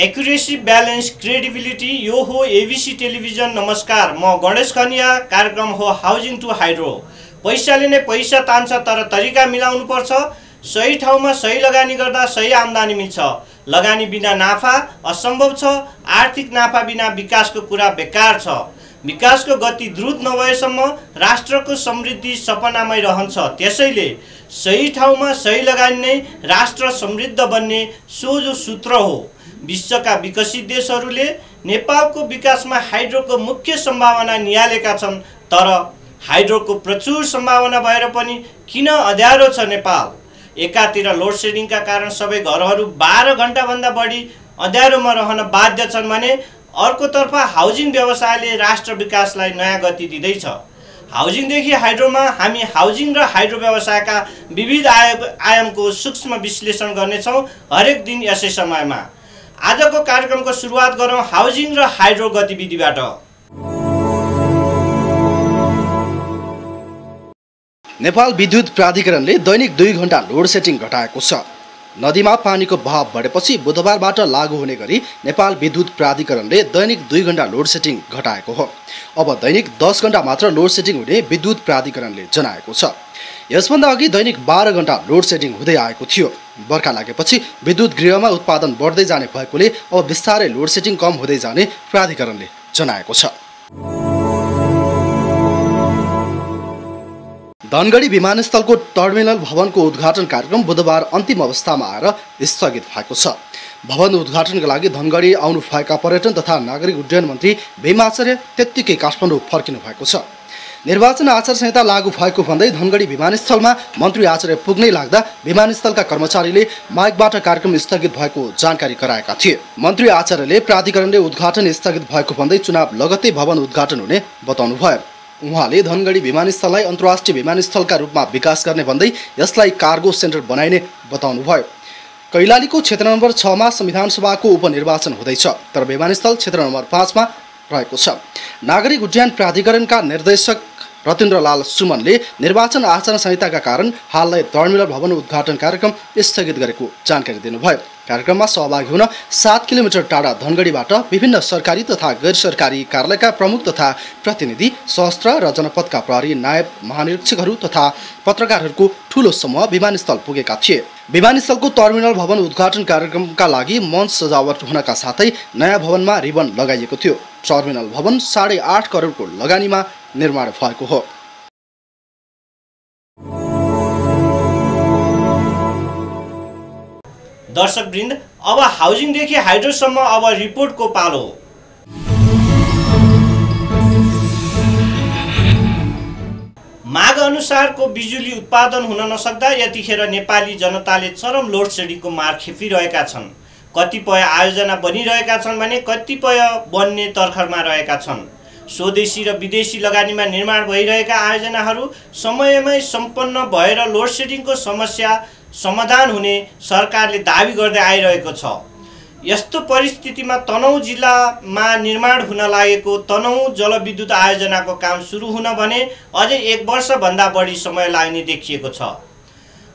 Accuracy, balance, credibility, यो हो ABC television. नमस्कार, म गणेश खनिया। कार्यक्रम हो हाउजिङ टु हाइड्रो। पैसाले नै पैसा तान्छ, तर तरिका मिलाउनु पर्छ। सही ठाउँमा सही लगानी गर्दा सही आम्दानी मिल्छ। लगानी बिना नाफा असम्भव छ। आर्थिक नाफा बिना विकासको कुरा बेकार छ। विकासको गति द्रुत नभएसम्म राष्ट्रको समृद्धि सपनामै रहन्छ। त्यसैले सही ठाउँमा सही लगानी नै राष्ट्र समृद्ध बन्ने सोझो सूत्र हो। विश्वका विकसित देशहरूले नेपालको विकासमा हाइड्रोको मुख्य सम्भावना निहालेका छन्, तर हाइड्रोको प्रचुर सम्भावना भएर पनि किन अँध्यारो छ नेपाल? एकातिर लोड सेडिङका कारण सबै घरहरू 12 घण्टाभन्दा बढी अँध्यारोमा रहन बाध्य छन् भने अर्कोतर्फ हाउजिङ व्यवसायले राष्ट्र विकासलाई नयाँ गति दिँदैछ। हाउजिङदेखि हाइड्रोमा हामी हाउजिङ र हाइड्रो व्यवसायका विविध आयामको सूक्ष्म विश्लेषण गर्नेछौँ हरेक दिन यसै समयमा। आजको कार्यक्रमको सुरुवात गरौँ हाउजिङ र हाइड्रो गतिविधिबाट। नेपाल विद्युत प्राधिकरणले दैनिक 2 घण्टा लोड सेटिङ घटाएको छ। नदीमा पानीको बहाव बढेपछि बुधबारबाट लागू हुने गरी नेपाल विद्युत प्राधिकरणले दैनिक 2 घण्टा लोड सेटिङ घटाएको हो। अब दैनिक 10 घण्टा मात्र लोड सेटिङ हुने विद्युत प्राधिकरणले जनाएको छ। यसभन्दा अघि दैनिक 12 घण्टा लोड सेटिङ हुँदै आएको थियो। बर्खा लागेपछि विद्युत गृहमा उत्पादन बढ्दै जाने भएकोले अब बिस्तारै लोड सेटिङ कम हुँदै जाने प्राधिकरणले जनाएको छ। धनगढी विमानस्थलको टर्मिनल भवनको उद्घाटन कार्यक्रम बुधबार अन्तिम अवस्थामा आएर स्थगित भएको छ। भवन उद्घाटनका लागि धनगढी आउनु भएका पर्यटन तथा नागरिक उड्डयन मन्त्री भीम आचार्य त्यत्तिकै काठमाडौँ फर्किनु भएको छ। निर्वाचन आचार संहिता लागू भएको भन्दै धनगढी विमानस्थलमा मन्त्री आचार्य पुग्नै लाग्दा विमानस्थलका कर्मचारीले माइकबाट कार्यक्रम स्थगित भएको जानकारी गराएका थिए। मन्त्री आचार्यले प्राधिकरणले उद्घाटन स्थगित भएको भन्दै चुनाव लगत्तै भवन उद्घाटन हुने बताउनुभयो। उहाँले धनगढी विमानस्थललाई अन्तर्राष्ट्रिय विमानस्थलका रूपमा विकास गर्ने भन्दै यसलाई कार्गो सेन्टर बनाइने बताउनुभयो। कैलालीको क्षेत्र नम्बर 6 मा संविधान सभाको उपनिर्वाचन हुँदैछ, तर विमानस्थल क्षेत्र नम्बर 5 मा रहेको छ। नागरिक उड्डयन प्राधिकरणका निर्देशक रतिन्द्रलाल सुमनले निर्वाचन आचार संहिताका कारण हाललाई टर्मिनल भवन उद्घाटन कार्यक्रम स्थगित गरेको जानकारी दिनुभयो। कार्यक्रममा सहभागी हुन 7 किलोमिटर टाढा धनगढीबाट विभिन्न सरकारी तथा गैर सरकारी कार्यालयका प्रमुख तथा प्रतिनिधि, सशस्त्र र जनपदका प्रहरी, नायब महानिरीक्षकहरू तथा पत्रकारहरूको ठूलो समूह विमानस्थल पुगेका थिए। विमानस्थलको टर्मिनल भवन उद्घाटन कार्यक्रमका लागि मञ्च सजावट हुनका साथै नयाँ भवनमा रिबन लगाइएको थियो। टर्मिनल भवन 8.5 करोडको लगानीमा निर्माण भएको हो। दर्शकवृन्द, अब हाउजिङदेखि हाइड्रोसम्म अब रिपोर्टको पालो। माग अनुसारको बिजुली उत्पादन हुन नसक्दा यतिखेर नेपाली जनताले चरम लोड सेडिङको मार खेपिरहेका छन्। कतिपय आयोजना बनिरहेका छन् भने कतिपय बन्ने तर्खरमा रहेका छन्। स्वदेशी र विदेशी लगानीमा निर्माण भइरहेका आयोजनाहरू समयमै सम्पन्न भएर लोड सेडिङको समस्या समाधान हुने सरकारले दाबी गर्दै आइरहेको छ। यस्तो परिस्थितिमा तनहुँ जिल्लामा निर्माण हुन लागेको तनहुँ जलविद्युत आयोजनाको काम सुरु हुन भने अझै 1 वर्षभन्दा बढी समय लाग्ने देखिएको छ।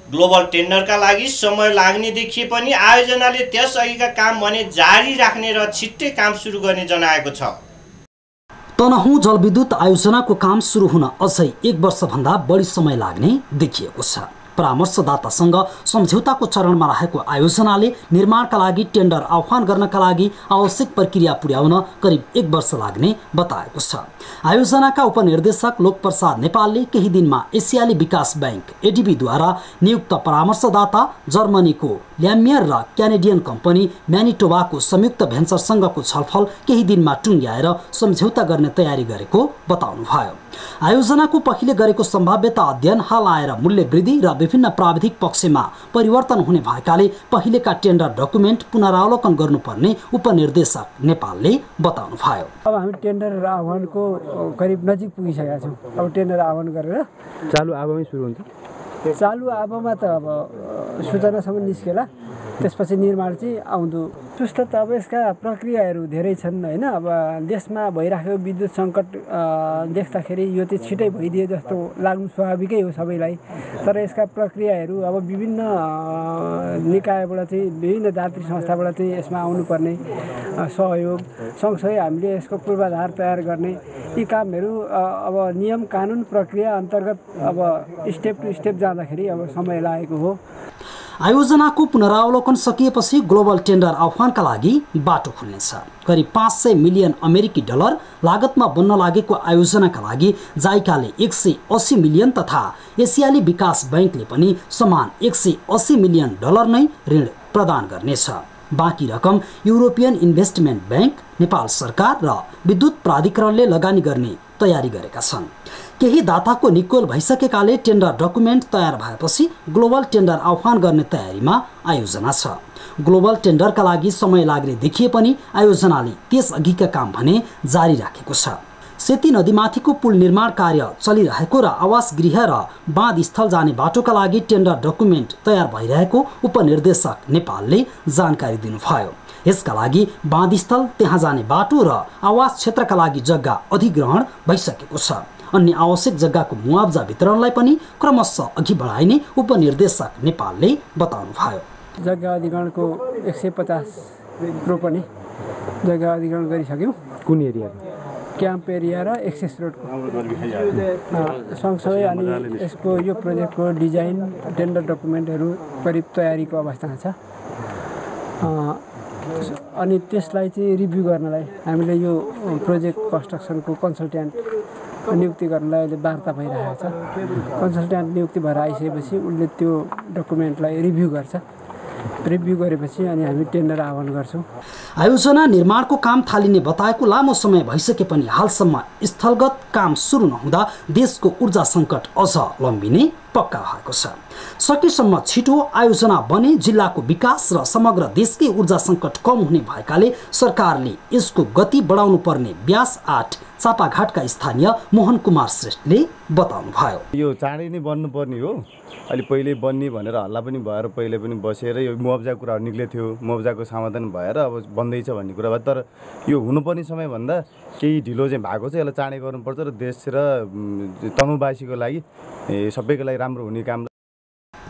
ग्लोबल टेन्डरका लागि समय लाग्ने देखिए पनि आयोजनाले त्यसअघिका काम भने जारी राख्ने र छिट्टै काम सुरु गर्ने जनाएको छ। तनहुँ जलविद्युत आयोजनाको काम सुरु हुन अझै 1 वर्षभन्दा बढी समय लाग्ने देखिएको छ। परामर्शदातासँग सम्झौताको चरणमा रहेको आयोजनाले निर्माणका लागि टेन्डर आह्वान गर्नका लागि आवश्यक प्रक्रिया पुर्याउन करिब 1 वर्ष लाग्ने बताएको छ। आयोजनाका उपनिर्देशक लोकप्रसाद नेपालले केही दिनमा एसियाली विकास बैंक एडीबीद्वारा नियुक्त परामर्शदाता जर्मनीको ल्यामियर र क्यानेडियन कम्पनी म्यानिटोबाको संयुक्त भेन्चरसँगको छलफल केही दिनमा टुङ्ग्याएर सम्झौता गर्ने तयारी गरेको बताउनुभयो। आयोजनाको पहिले गरेको सम्भाव्यता अध्ययन हाल आएर मूल्य वृद्धि र विभिन्न प्राविधिक पक्षमा परिवर्तन हुने भएकाले पहिलेका टेन्डर डकुमेन्ट पुनरावलोकन गर्नुपर्ने उपनिर्देशक नेपालले बताउनुभयो। अब हामी टेन्डर आह्वानको करिब नजिक पुगिसकेका छौँ। अब टेन्डर आह्वान गरेर चालु आवामै सुरु हुन्छ। चालु आवामा त अब सूचनासम्म निस्केला, त्यसपछि निर्माण चाहिँ आउँदो। सुस्त त अब यसका प्रक्रियाहरू धेरै छन् होइन। अब देशमा भइराखेको विद्युत सङ्कट देख्दाखेरि यो चाहिँ छिटै भइदिए जस्तो लाग्नु स्वाभाविकै हो सबैलाई। तर यसका प्रक्रियाहरू अब विभिन्न निकायबाट चाहिँ विभिन्न दात्री संस्थाबाट चाहिँ यसमा आउनुपर्ने सहयोग सँगसँगै हामीले यसको पूर्वाधार तयार गर्ने यी कामहरू अब नियम कानुन प्रक्रिया अन्तर्गत अब स्टेप टु स्टेप जाँदाखेरि अब समय लागेको हो। आयोजनाको पुनरावलोकन सकिएपछि ग्लोबल टेन्डर आह्वानका लागि बाटो खुल्नेछ। करिब 500 मिलियन अमेरिकी डलर लागतमा बन्न लागेको आयोजनाका लागि जाइकाले 180 मिलियन तथा एसियाली विकास बैंकले पनि समान 180 मिलियन डलर नै ऋण प्रदान गर्नेछ। बाँकी रकम युरोपियन इन्भेस्टमेन्ट बैंक, नेपाल सरकार र विद्युत प्राधिकरणले लगानी गर्ने तयारी गरेका छन्। केही दाताको निकोल भइसकेकाले टेन्डर डकुमेन्ट तयार भएपछि ग्लोबल टेन्डर आह्वान गर्ने तयारीमा आयोजना छ। ग्लोबल टेन्डरका लागि समय लाग्ने देखिए पनि आयोजनाले त्यसअघिका काम भने जारी राखेको छ। सेती नदीमाथिको पुल निर्माण कार्य चलिरहेको र आवास गृह र बाँध स्थल जाने बाटोका लागि टेन्डर डकुमेन्ट तयार भइरहेको उपनिर्देशक नेपालले जानकारी दिनुभयो। यसका लागि बाँधस्थल, त्यहाँ जाने बाटो र आवास क्षेत्रका लागि जग्गा अधिग्रहण भइसकेको छ। अन्य आवश्यक जग्गाको मुआब्जा वितरणलाई पनि क्रमशः अघि बढाइने उपनिर्देशक नेपालले बताउनुभयो। जग्गा अधिग्रहणको 150 रोपनी जग्गा अधिग्रहण गरिसक्यौँ। कुन एरिया? क्याम्प एरिया र एक्सेस रोडको सँगसँगै अनि यसको यो प्रोजेक्टको डिजाइन टेन्डर डकुमेन्टहरू करिब तयारीको अवस्थामा छ। अनि त्यसलाई चाहिँ रिभ्यू गर्नलाई हामीले यो प्रोजेक्ट कन्स्ट्रक्सनको कन्सल्ट्यान्ट नियुक्ति गर्नलाई अहिले वार्ता भइरहेको छ। कन्सल्ट्यान्ट नियुक्ति भएर आइसकेपछि उसले त्यो डकुमेन्टलाई रिभ्यू गर्छ। रिभ्यू गरेपछि अनि हामी टेन्डर आह्वान गर्छौँ। आयोजना निर्माणको काम थालिने बताएको लामो समय भइसके पनि हालसम्म स्थलगत काम सुरु नहुँदा देशको ऊर्जा सङ्कट अझ लम्बिने पक्का भएको छ। सकेसम्म छिटो आयोजना बने जिल्लाको विकास र समग्र देशकै ऊर्जा सङ्कट कम हुने भएकाले सरकारले यसको गति बढाउनु पर्ने व्यास 8 चापाघाटका स्थानीय मोहन कुमार श्रेष्ठले बताउनु भयो। यो चाँडै नै बन्नुपर्ने हो। अहिले पहिले बन्ने भनेर हल्ला पनि भएर पहिले पनि बसेर यो मुआब्जाको कुराहरू निक्ले थियो। मुआब्जाको समाधान भएर अब बन्दैछ भन्ने कुरा भयो। तर यो हुनुपर्ने समयभन्दा केही ढिलो चाहिँ भएको छ। यसलाई चाँडै गर्नुपर्छ र देश र तनहुँवासीको लागि सबैको लागि राम्रो हुने काम।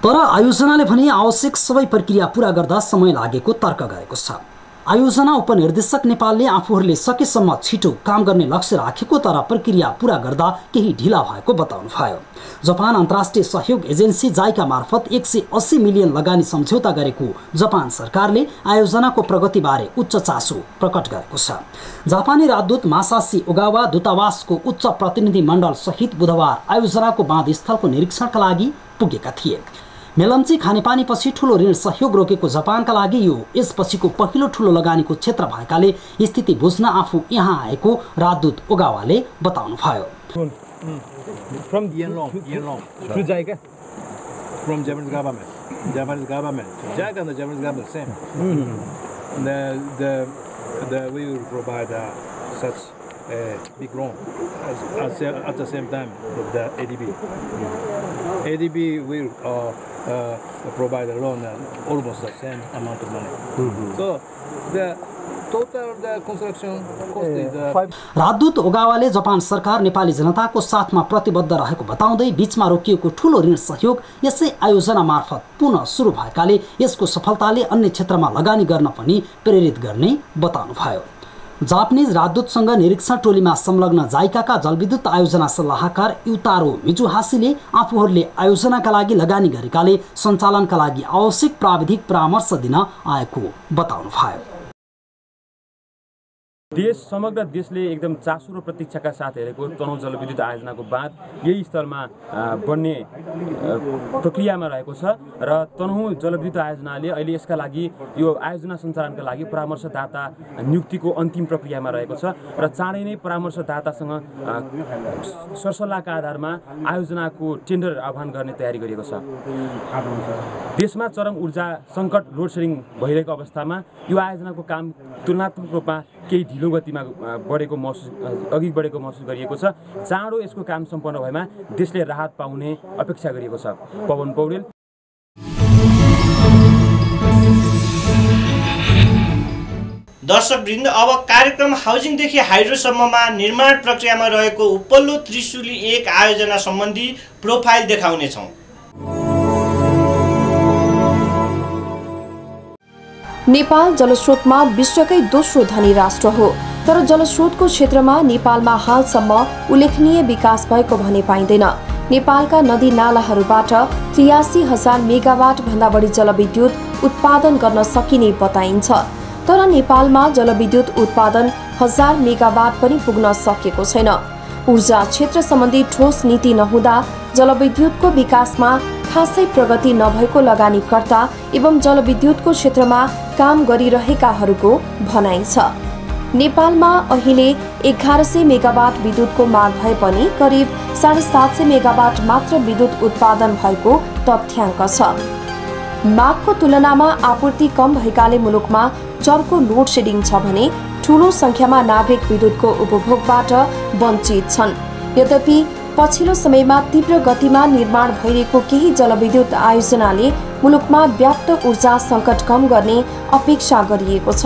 तर आयोजनाले भने आवश्यक सबै प्रक्रिया पूरा गर्दा समय लागेको तर्क गरेको छ। आयोजना उपनिर्देशक नेपालले आफूहरूले सकेसम्म छिटो काम गर्ने लक्ष्य राखेको तर प्रक्रिया पूरा गर्दा केही ढिला भएको बताउनु भयो। जापान अन्तर्राष्ट्रिय सहयोग एजेन्सी जाइका मार्फत 180 मिलियन लगानी सम्झौता गरेको जापान सरकारले आयोजनाको प्रगतिबारे उच्च चासो प्रकट गरेको छ। जापानी राजदूत मासासी ओगावा दूतावासको उच्च प्रतिनिधि मण्डल सहित बुधबार आयोजनाको बाँधस्थलको निरीक्षणका लागि पुगेका थिए। मेलम्ची खानेपानीपछि ठूलो ऋण सहयोग रोकेको जापानका लागि यो यसपछिको पहिलो ठूलो लगानीको क्षेत्र भएकाले स्थिति बुझ्न आफू यहाँ आएको राजदूत ओगावाले बताउनु भयो। From Yanlong to JICA, from Japanese government to JICA and the Japanese government same. The we will provide such a big loan at the same time with the ADB. ADB will provide a loan almost the same amount of money. So the total the construction cost is राजदूत ओगावाले Japan सरकार नेपाली जनताको साथमा प्रतिबद्ध रहेको बताउँदै बीचमा रोकिएको ठूलो ऋण सहयोग यसै आयोजना मार्फत पुनः सुरु भएकाले यसको सफलताले अन्य क्षेत्रमा लगानी गर्न पनि प्रेरित गर्ने बताउनु भयो। जापानिज राजदूतसँग निरीक्षण टोलीमा संलग्न जाइकाका जलविद्युत आयोजना सल्लाहकार युतारो मिजुहासीले आफूहरूले आयोजनाका लागि लगानी गरेकाले सञ्चालनका लागि आवश्यक प्राविधिक परामर्श दिन आएको बताउनु भयो। देश समग्र देशले एकदम चासो र प्रतीक्षाका साथ हेरेको तनहुँ जलविद्युत आयोजनाको बाँध यही स्थलमा बन्ने प्रक्रियामा रहेको छ र तनहुँ जलविद्युत आयोजनाले अहिले यसका लागि यो आयोजना सञ्चालनका लागि परामर्शदाता नियुक्तिको अन्तिम प्रक्रियामा रहेको छ र चाँडै नै परामर्शदातासँग सरसल्लाहका आधारमा आयोजनाको टेन्डर आह्वान गर्ने तयारी गरिएको छ। देशमा चरम ऊर्जा सङ्कट लोड सेडिङ भइरहेको अवस्थामा यो आयोजनाको काम तुलनात्मक रूपमा केही ढिलो गतिमा बढेको महसुस गरिएको छ। चाँडो यसको काम सम्पन्न भएमा देशले राहत पाउने अपेक्षा गरिएको छ। पवन पौडेल। दर्शकवृन्द, अब कार्यक्रम हाउजिङदेखि हाइड्रोसम्ममा निर्माण प्रक्रियामा रहेको उपल्लो त्रिशुली 1 आयोजना सम्बन्धी प्रोफाइल देखाउनेछौँ। नेपाल जलस्रोतमा विश्वकै दोस्रो धनी राष्ट्र हो, तर जलस्रोतको क्षेत्रमा नेपालमा हालसम्म उल्लेखनीय विकास भएको भने पाइँदैन। नेपालका नदी नालाहरूबाट 83,000 मेगावाट भन्दा बढी जलविद्युत उत्पादन गर्न सकिने बताइन्छ, तर नेपालमा जलविद्युत उत्पादन 1000 मेगावाट पनि पुग्न सकेको छैन। ऊर्जा क्षेत्र सम्बन्धी ठोस नीति नहुँदा जलविद्युतको विकासमा खासै प्रगति नभएको लगानीकर्ता एवं जलविद्युतको क्षेत्रमा काम गरिरहेकाहरूको भनाइ छ। नेपालमा अहिले 1100 मेगावाट विद्युतको माग भए पनि करिब 750 मेगावाट मात्र विद्युत उत्पादन भएको तथ्याङ्क छ। मागको तुलनामा आपूर्ति कम भएकाले मुलुकमा चर्को लोड सेडिङ छ भने ठूलो संख्यामा नागरिक विद्युतको उपभोगबाट वञ्चित छन्। यद्यपि पछिल्लो समयमा तीव्र गतिमा निर्माण भइरहेको केही जलविद्युत आयोजनाले मुलुकमा व्याप्त ऊर्जा सङ्कट कम गर्ने अपेक्षा गरिएको छ।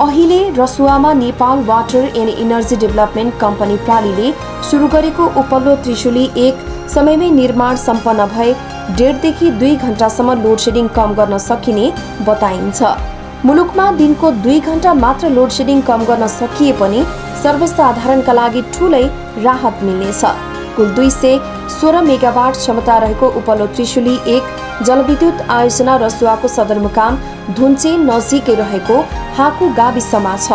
अहिले रसुवामा Nepal water and energy development company प्रालीले सुरु गरेको उपल्लो त्रिशुली 1 समयमै निर्माण सम्पन्न भए 1.5 देखि 2 घण्टासम्म लोड सेडिङ कम गर्न सकिने बताइन्छ। मुलुकमा दिनको 2 घण्टा मात्र लोड सेडिङ कम गर्न सकिए पनि सर्वसाधारणका लागि ठूलै राहत मिल्नेछ। कुल 216 मेगावाट क्षमता रहेको उपल्लो त्रिशुली 1 जलविद्युत आयोजना रसुवाको सदरमुकाम धुन्चे नजिकै रहेको हाकु गाविसमा छ,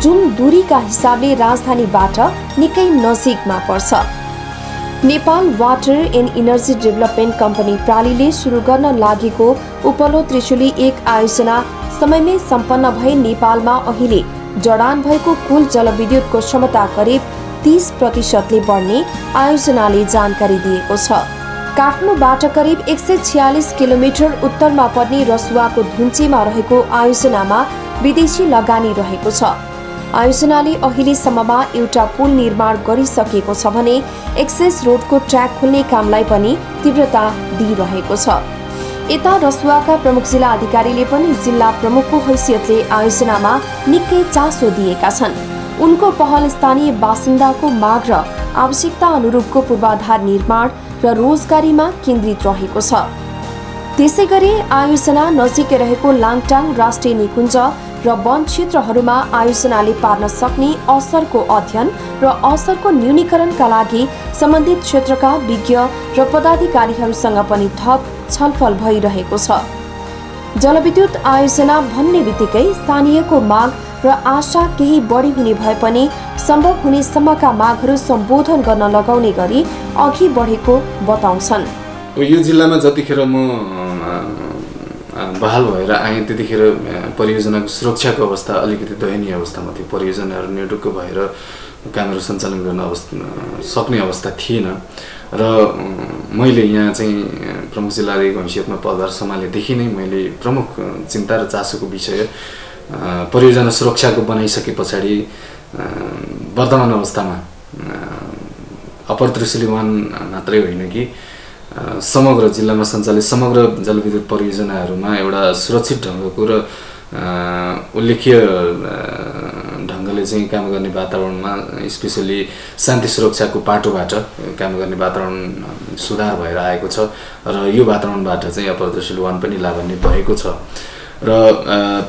जुन दूरीका हिसाबले राजधानीबाट निकै नजिकमा पर्छ। Nepal water and energy development company प्रालीले सुरु गर्न लागेको उपल्लो त्रिशुली 1 आयोजना समयमै सम्पन्न भए नेपालमा अहिले जडान भएको कुल जलविद्युतको क्षमता करिब 30% बढ्ने आयोजनाले जानकारी दिएको छ। काठमाडौँबाट करिब 146 किलोमिटर उत्तरमा पर्ने रसुवाको धुन्चेमा रहेको आयोजनामा विदेशी लगानी रहेको छ। आयोजनाले अहिलेसम्ममा एउटा पुल निर्माण गरिसकेको छ भने एक्सेस रोडको ट्र्याक खोल्ने कामलाई पनि तीव्रता दिइरहेको छ। यता रसुवाका प्रमुख जिल्ला अधिकारीले पनि जिल्ला प्रमुखको हैसियतले आयोजनामा निकै चासो दिएका छन्। उनको पहल स्थानीय बासिन्दाको माग र आवश्यकता अनुरूपको पूर्वाधार निर्माण र रोजगारीमा केन्द्रित रहेको छ। त्यसैगरी आयोजना नजिकै रहेको लाङटाङ राष्ट्रिय निकुञ्ज र वन क्षेत्रहरूमा आयोजनाले पार्न सक्ने असरको अध्ययन र असरको न्यूनीकरणका लागि सम्बन्धित क्षेत्रका विज्ञ र पदाधिकारीहरूसँग पनि थप छलफल भइरहेको छ। जलविद्युत आयोजना भन्ने बित्तिकै स्थानीयको माग र आशा केही बढी हुने भए पनि सम्भव हुनेसम्मका मागहरू सम्बोधन गर्न लगाउने गरी अघि बढेको बताउँछन्। यो जिल्लामा जतिखेर म बहाल भएर आएँ त्यतिखेर परियोजनाको सुरक्षाको अवस्था अलिकति दयनीय अवस्थामा थियो। परियोजनाहरू निर्डुक्क भएर कामहरू सञ्चालन गर्न सक्ने अवस्था थिएन र मैले यहाँ चाहिँ प्रमुख जिल्लाधिकारीको हैसियतमा पदभार सम्हालेदेखि नै मैले प्रमुख चिन्ता र चासोको विषय परियोजना सुरक्षाको बनाइसके पछाडि वर्तमान अवस्थामा अप्पर त्रिशुली 1 मात्रै होइन कि समग्र जिल्लामा सञ्चालित समग्र जलविद्युत परियोजनाहरूमा एउटा सुरक्षित ढङ्गको र उल्लेख्य ढङ्गले चाहिँ काम गर्ने वातावरणमा स्पेसली शान्ति सुरक्षाको पाटोबाट काम गर्ने वातावरण सुधार भएर आएको छ र यो वातावरणबाट चाहिँ अप्पर त्रिशुली 1 पनि लाभान्वित भएको छ र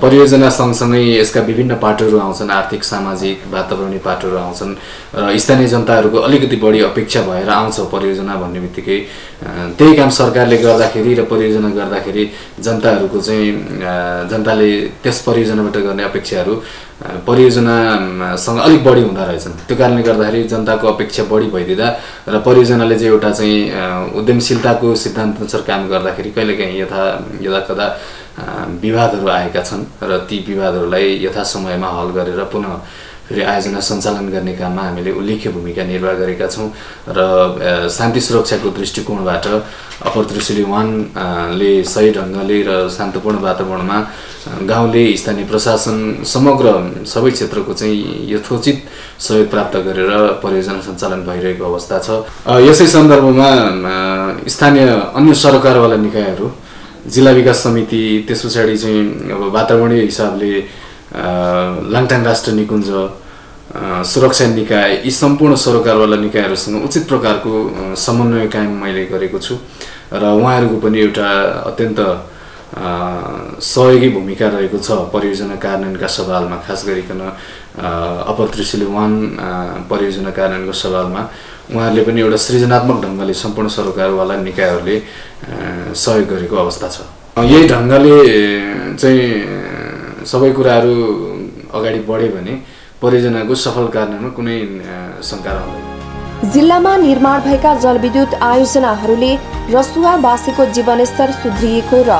परियोजना सँगसँगै यसका विभिन्न पाटोहरू आउँछन्, आर्थिक सामाजिक वातावरणीय पाटोहरू आउँछन् र स्थानीय जनताहरूको अलिकति बढी अपेक्षा भएर आउँछ परियोजना भन्ने बित्तिकै त्यही काम सरकारले गर्दाखेरि र परियोजना गर्दाखेरि जनताहरूको चाहिँ जनताले त्यस परियोजनाबाट गर्ने अपेक्षाहरू परियोजनासँग अलिक बढी हुँदो रहेछन्। त्यो कारणले गर्दाखेरि जनताको अपेक्षा बढी भइदिँदा र परियोजनाले चाहिँ एउटा चाहिँ उद्यमशीलताको सिद्धान्तअनुसार काम गर्दाखेरि कहिलेकाहीँ यदाकदा विवादहरू आएका छन् र ती विवादहरूलाई यथासमयमा हल गरेर पुनः फेरि आयोजना सञ्चालन गर्ने काममा हामीले उल्लेख्य भूमिका निर्वाह गरेका छौँ र शान्ति सुरक्षाको दृष्टिकोणबाट अप्पर त्रिशुली 1 ले सही ढङ्गले र शान्तपूर्ण वातावरणमा गाउँले स्थानीय प्रशासन समग्र सबै क्षेत्रको चाहिँ यथोचित सहयोग प्राप्त गरेर परियोजना सञ्चालन भइरहेको अवस्था छ। यसै सन्दर्भमा स्थानीय अन्य सरकारवाला निकायहरू जिल्ला विकास समिति त्यस पछाडि चाहिँ अब वातावरणीय हिसाबले लाङटाङ राष्ट्र निकुञ्ज, सुरक्षा निकाय, यी सम्पूर्ण सरोकारवाला निकायहरूसँग उचित प्रकारको समन्वय कायम मैले गरेको छु र उहाँहरूको पनि एउटा अत्यन्त सहयोगी भूमिका रहेको छ परियोजना कार्यान्वयनका सवालमा, खास गरिकन अप्पर त्रिशुली 1 परियोजना कार्यान्वयनको सवालमा उहाँहरूले पनि एउटा सृजनात्मक ढङ्गले सम्पूर्ण सरोकारवाला निकायहरूले सहयोग गरेको अवस्था छ। यही ढङ्गले चाहिँ सबै कुराहरू अगाडि बढ्यो भने परियोजनाको सफल कार्यान्वयनमा कुनै शङ्का रहँदैन। जिल्लामा निर्माण भएका जलविद्युत आयोजनाहरूले रसुवावासीको जीवनस्तर सुध्रिएको र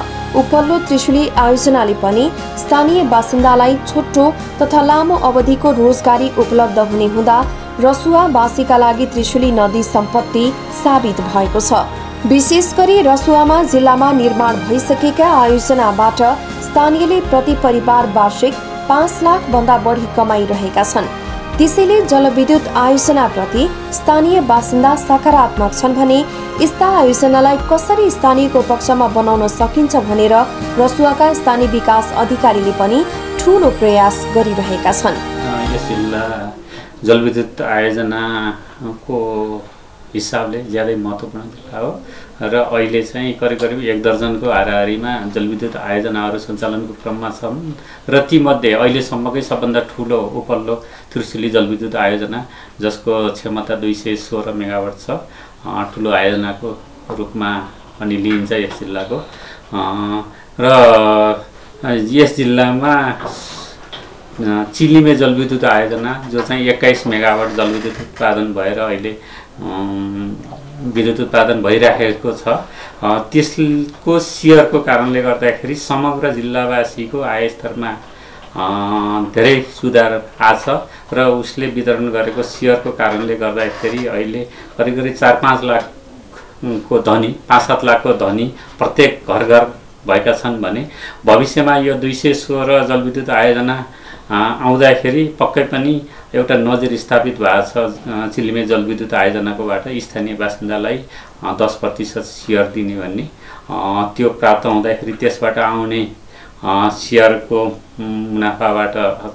उपल्लो त्रिशुली आयोजनाले पनि स्थानीय बासिन्दालाई छोटो तथा लामो अवधिको रोजगारी उपलब्ध हुने हुँदा रसुवावासीका लागि त्रिशुली नदी सम्पत्ति साबित भएको छ। विशेष गरी रसुवामा जिल्लामा निर्माण भइसकेका आयोजनाबाट स्थानीयले प्रति परिवार वार्षिक 5 लाख भन्दा बढी कमाइरहेका छन्। त्यसैले जलविद्युत आयोजनाप्रति स्थानीय बासिन्दा सकारात्मक छन् भने यस्ता आयोजनालाई कसरी स्थानीयको पक्षमा बनाउन सकिन्छ भनेर रसुवाका स्थानीय विकास अधिकारीले पनि ठूलो प्रयास गरिरहेका छन्। यस जिल्ला जलविद्युत आयोजनाको हिसाबले ज्यादै महत्त्वपूर्ण जिल्ला हो र अहिले चाहिँ करिब 1 दर्जनको हाराहारीमा जलविद्युत आयोजनाहरू सञ्चालनको क्रममा छन् र तीमध्ये अहिलेसम्मकै सबभन्दा ठुलो उपल्लो त्रिशुली जलविद्युत आयोजना जसको क्षमता 216 मेगावाट छ, ठुलो आयोजनाको रूपमा पनि लिइन्छ यस जिल्लाको। र यस जिल्लामा चिलिमे जलविद्युत आयोजना जो चाहिँ 21 मेगावाट जलविद्युत उत्पादन भएर अहिले विद्युत उत्पादन भइराखेको छ, त्यसको सेयरको कारणले गर्दाखेरि समग्र जिल्लावासीको आय स्तरमा धेरै सुधार आछ र उसले वितरण गरेको सेयरको कारणले गर्दाखेरि अहिले करिब 4-5 लाखको धनी, 5-7 लाखको धनी प्रत्येक घर भएका छन् भने भविष्यमा यो 216 जलविद्युत आयोजना आउँदाखेरि पक्कै पनि एउटा नजिर स्थापित भएको छ चिलिमे जलविद्युत आयोजनाकोबाट स्थानीय बासिन्दालाई 10% सेयर दिने भन्ने त्यो प्राप्त हुँदाखेरि त्यसबाट आउने सेयरको मुनाफाबाट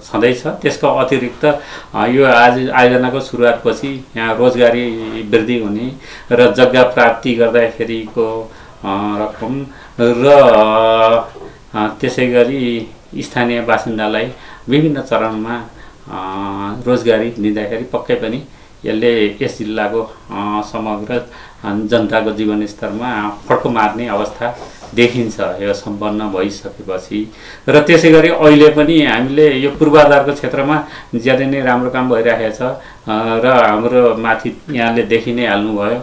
छँदैछ। त्यसको अतिरिक्त यो आयोजनाको सुरुवातपछि यहाँ रोजगारी वृद्धि हुने र जग्गा प्राप्ति गर्दाखेरिको रकम र त्यसै गरी स्थानीय बासिन्दालाई विभिन्न चरणमा रोजगारी दिँदाखेरि पक्कै पनि यसले यस जिल्लाको समग्र जनताको जीवनस्तरमा फड्को मार्ने अवस्था देखिन्छ यो सम्पन्न भइसकेपछि। र त्यसै गरी अहिले पनि हामीले यो पूर्वाधारको क्षेत्रमा ज्यादै नै राम्रो काम भइरहेको छ र हाम्रो माथि यहाँले देखि नै हाल्नुभयो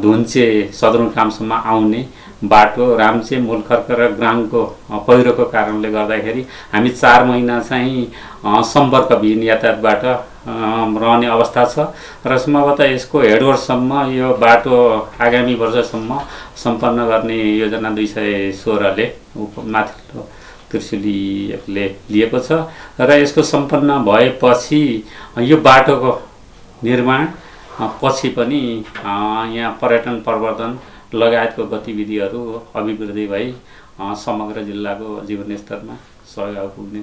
धुन्चे सदरमुकामसम्म आउने बाटो राम्चे मूलखर्क र ग्रामको पहिरोको कारणले गर्दाखेरि हामी 4 महिना चाहिँ सम्पर्कविहीन यातायातबाट रहने अवस्था छ र सम्भवतः यसको हेडवर्डसम्म यो बाटो आगामी वर्षसम्म सम्पन्न गर्ने योजना 216ले माथिल्लो त्रिशुलीले लिएको छ र यसको सम्पन्न भएपछि यो बाटोको निर्माण पछि पनि यहाँ पर्यटन प्रवर्धन लगायतको गतिविधिहरू अभिवृद्धि भई समग्र जिल्लाको जीवनस्तरमा सहयोग पुग्ने।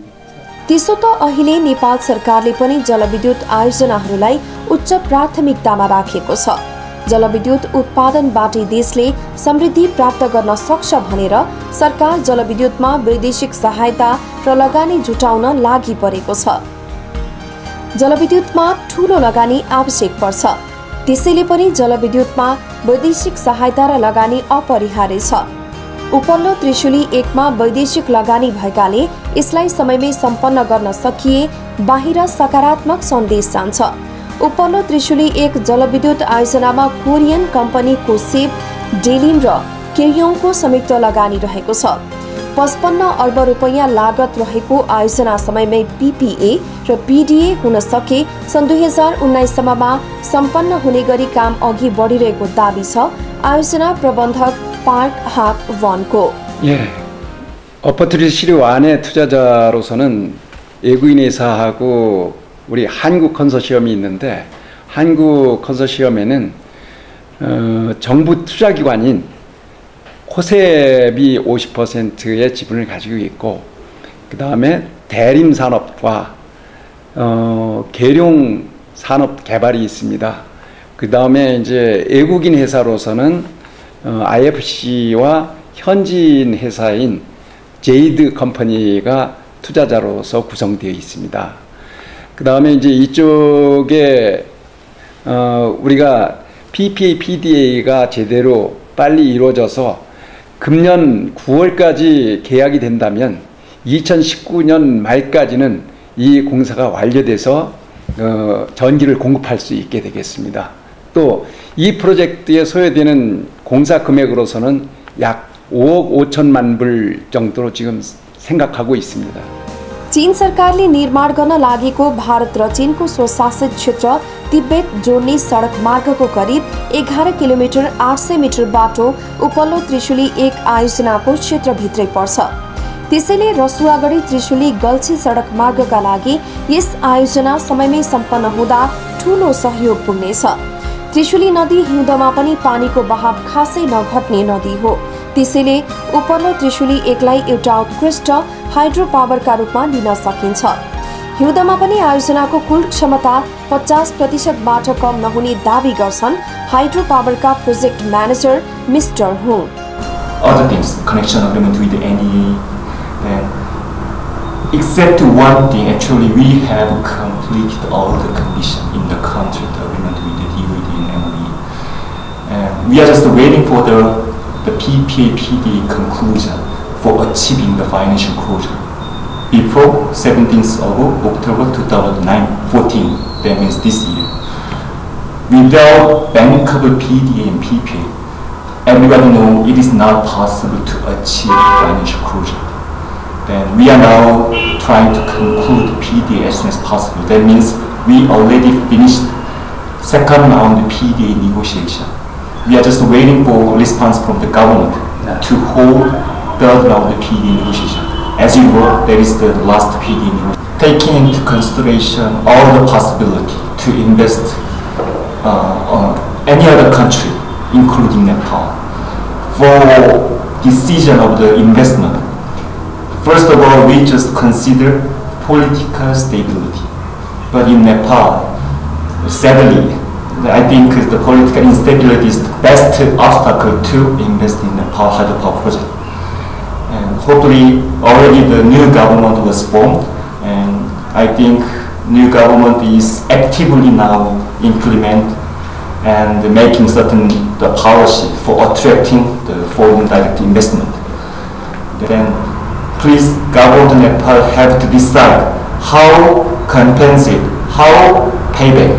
त्यसो त अहिले नेपाल सरकारले पनि जलविद्युत आयोजनाहरूलाई उच्च प्राथमिकतामा राखेको छ। जलविद्युत उत्पादनबाट देशले समृद्धि प्राप्त गर्न सक्छ भनेर सरकार जलविद्युतमा वैदेशिक सहायता र लगानी जुटाउन लागि परेको छ। जलविद्युतमा ठूलो लगानी आवश्यक पर्छ, त्यसैले पनि जलविद्युतमा वैदेशिक सहायता र लगानी अपरिहार्य छ। उपल्लो त्रिशुली 1 मा वैदेशिक लगानी भएकाले यसलाई समयमै सम्पन्न गर्न सकिए बाहिर सकारात्मक सन्देश जान्छ। उपल्लो त्रिशुली 1 जलविद्युत आयोजनामा कोरियन कम्पनीको सेप, डेलिम र केरियोङको संयुक्त लगानी रहेको छ। 55 अर्ब रुपैयाँ लागत रहेको आयोजना समयमै PPA र PDA हुन सके सन् 2019 सम्ममा सम्पन्न हुने गरी काम अघि बढिरहेको दाबी छ आयोजना प्रबन्धक पार्क हाक 원को। 어퍼트리시리 완의 투자자로서는 외국인회사하고 우리 한국 컨소시엄이 있는데 한국 컨소시엄에는 정부 투자기관인 코셉이 50%의 지분을 가지고 있고 그 다음에 대림 산업과 계룡 산업 개발이 있습니다. 그 다음에 이제 외국인 회사로서는 IFC와 현지인 회사인 제이드 컴퍼니가 투자자로서 구성되어 있습니다. 그 다음에 이제 이쪽에 우리가 PPA, PDA가 제대로 빨리 이루어져서 금년 9월까지 계약이 된다면 2019년 말까지는 이 공사가 완료돼서 전기를 공급할 수 있게 되겠습니다. 또 이 프로젝트에 소요되는 공사 금액으로서는 약 5억 5천만 불 정도로 지금 생각하고 있습니다. चीन सरकारले निर्माण गर्न लागेको भारत र चीनको स्वशासित क्षेत्र तिब्बत जोड्ने सडक मार्गको करिब 11 किलोमिटर 800 मिटर बाटो उपल्लो त्रिशुली 1 आयोजनाको क्षेत्रभित्रै पर्छ। त्यसैले रसुवागढी त्रिशुली गल्छी सडक मार्गका लागि यस आयोजना समयमै सम्पन्न हुँदा ठूलो सहयोग पुग्नेछ। त्रिशुली नदी हिउँदमा पनि पानीको बहाव खासै नघट्ने नदी हो। त्यसैले उपल्लो त्रिशुली 1 लाई एउटा उत्कृष्ट हाइड्रो पावरका रूपमा लिन सकिन्छ। हिउँदमा पनि आयोजनाको कुल क्षमता 50% बाट कम नहुने दावी गर्छन् हाइड्रो पावरका project manager mister Hung. Other things, connection agreement with the NEA, except one thing, actually we have completed all the conditions in the contract agreement with the DOD and MOE. We are just waiting for the PPA-PD conclusion for achieving the financial closure before 17th of October 2014, that means this year. Without bankable PDA and PPA, everybody knows it is not possible to achieve financial closure. Then we are now trying to conclude PDA as soon as possible. That means we already finished second round PDA negotiation. We are just waiting for response from the government to hold third round PDA negotiation. As you know, there is the last PDA negotiation. Taking into consideration all the possibility to invest on any other country, including Nepal, for decision of the investment. First of all, we just consider political stability. But in Nepal, sadly, I think the political instability is the best obstacle to invest in Nepal hydropower project. And hopefully, already the new government was formed, and I think new government is actively now implement and making certain the policy for attracting the foreign direct investment. Then, please, government of Nepal have to decide how compensate, how payback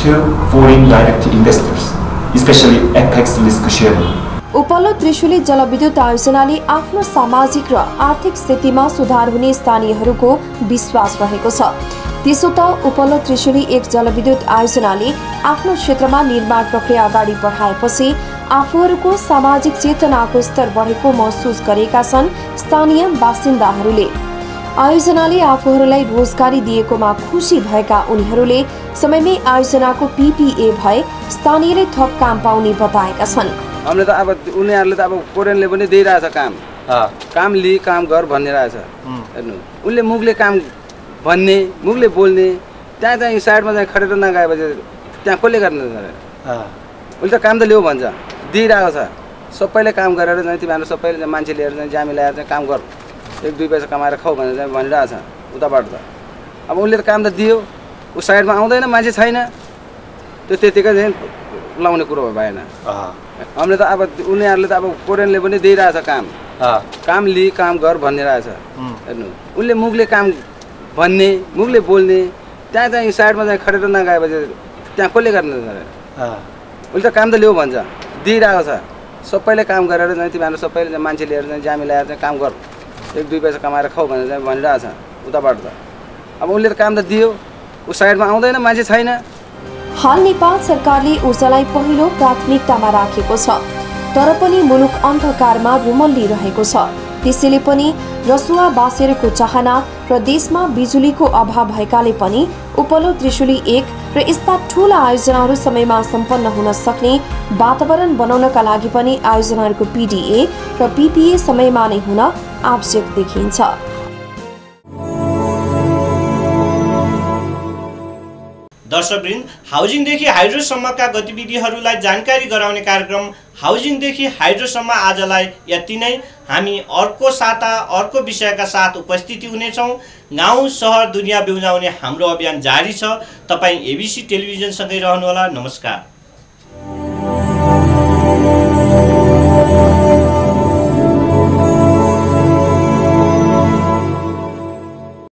to foreign direct investors, especially apex risk sharing. उपल्लो त्रिशुली जलविद्युत आयोजनाले आफ्नो सामाजिक र आर्थिक स्थितिमा सुधार हुने स्थानीयहरूको विश्वास रहेको छ। त्यसो त उपल्लो त्रिशुली 1 जलविद्युत आयोजनाले आफ्नो क्षेत्रमा निर्माण प्रक्रिया अगाडि बढाएपछि आफूहरूको सामाजिक चेतनाको स्तर बढेको महसुस गरेका छन् स्थानीय बासिन्दाहरूले। आयोजनाले आफूहरूलाई रोजगारी दिएकोमा खुसी भएका उनीहरूले समयमै आयोजनाको PPA भए स्थानीयले थप काम पाउने बताएका छन्। हामीले त अब उनीहरूले त अब कोरियनले पनि दिइरहेछ काम, काम लि काम गर भन्ने रहेछ। हेर्नु उनले मुखले काम भन्ने, मुखले बोल्ने, त्यहाँ चाहिँ साइडमा चाहिँ खडेर नगएपछि त्यहाँ कसले गर्ने त? उसले त काम त ल्याऊ भन्छ, दिइरहेको छ। सबैले काम गरेर चाहिँ तिमीहरू सबैले चाहिँ मान्छे लिएर चाहिँ जामी ल्याएर चाहिँ काम गर, 1-2 पैसा कमाएर खाऊ भनेर चाहिँ भनिरहेछ उताबाट त। अब उसले त काम त दियो, ऊ साइडमा आउँदैन, मान्छे छैन, त्यो त्यतिकै चाहिँ लाउने कुरो भएन। हामीले त अब उनीहरूले त अब कोरियनले पनि दिइरहेछ काम, काम लि काम गर भन्ने रहेछ। हेर्नु उनले मुखले काम भन्ने, मुखले बोल्ने, त्यहाँ चाहिँ साइडमा चाहिँ खडेर नगएपछि त्यहाँ कसले गर्ने त? उसले त काम त ल्याऊ भन्छ, दिइरहेको छ। सबैले काम गरेर चाहिँ तिमीहरू सबैले चाहिँ मान्छे लिएर चाहिँ जामी ल्याएर चाहिँ काम गर, 1-2 पैसा कमाएर खाऊ भनेर चाहिँ भनिरहेछ उताबाट त। अब उसले त काम त दियो, ऊ साइडमा आउँदैन, मान्छे छैन। हाल नेपाल सरकारले ऊर्जालाई पहिलो प्राथमिकतामा राखेको छ, तर पनि मुलुक अन्धकारमा रुमल्लिरहेको छ। त्यसैले पनि रसुवावासीहरूको चाहना र देशमा बिजुलीको अभाव भएकाले पनि उपल्लो त्रिशुली 1 र यस्ता ठूला आयोजनाहरू समयमा सम्पन्न हुन सक्ने वातावरण बनाउनका लागि पनि आयोजनाहरूको PDA र PPA समयमा नै हुन आवश्यक देखिन्छ। दर्शकवृन्द, हाउजिङदेखि हाइड्रोसम्मका गतिविधिहरूलाई जानकारी गराउने कार्यक्रम हाउजिङदेखि हाइड्रोसम्म आजलाई यति नै। हामी अर्को साता अर्को विषयका साथ उपस्थिति हुनेछौँ। गाउँ सहर दुनियाँ ब्युझाउने हाम्रो अभियान जारी छ। तपाईँ एबिसी टेलिभिजनसँगै रहनुहोला। नमस्कार।